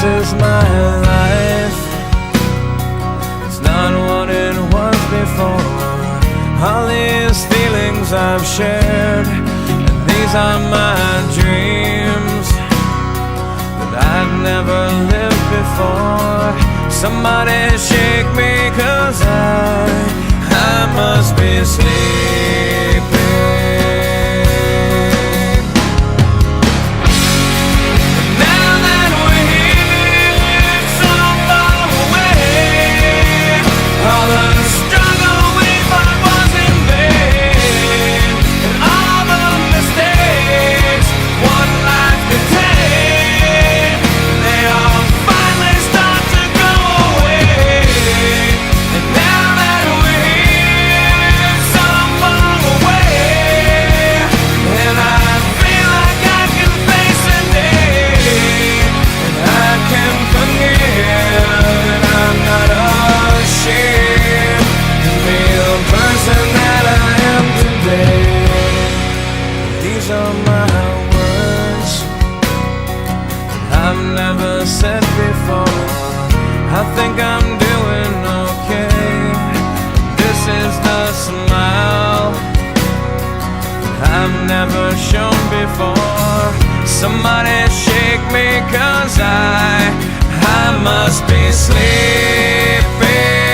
is my life. It's not what it was before. All these feelings I've shared, and these are my dreams that I've never lived before. Somebody shake me, 'cause I must be sleeping. These are my words I've never said before. I think I'm doing okay. This is the smile I've never shown before. Somebody shake me, 'cause I must be sleeping.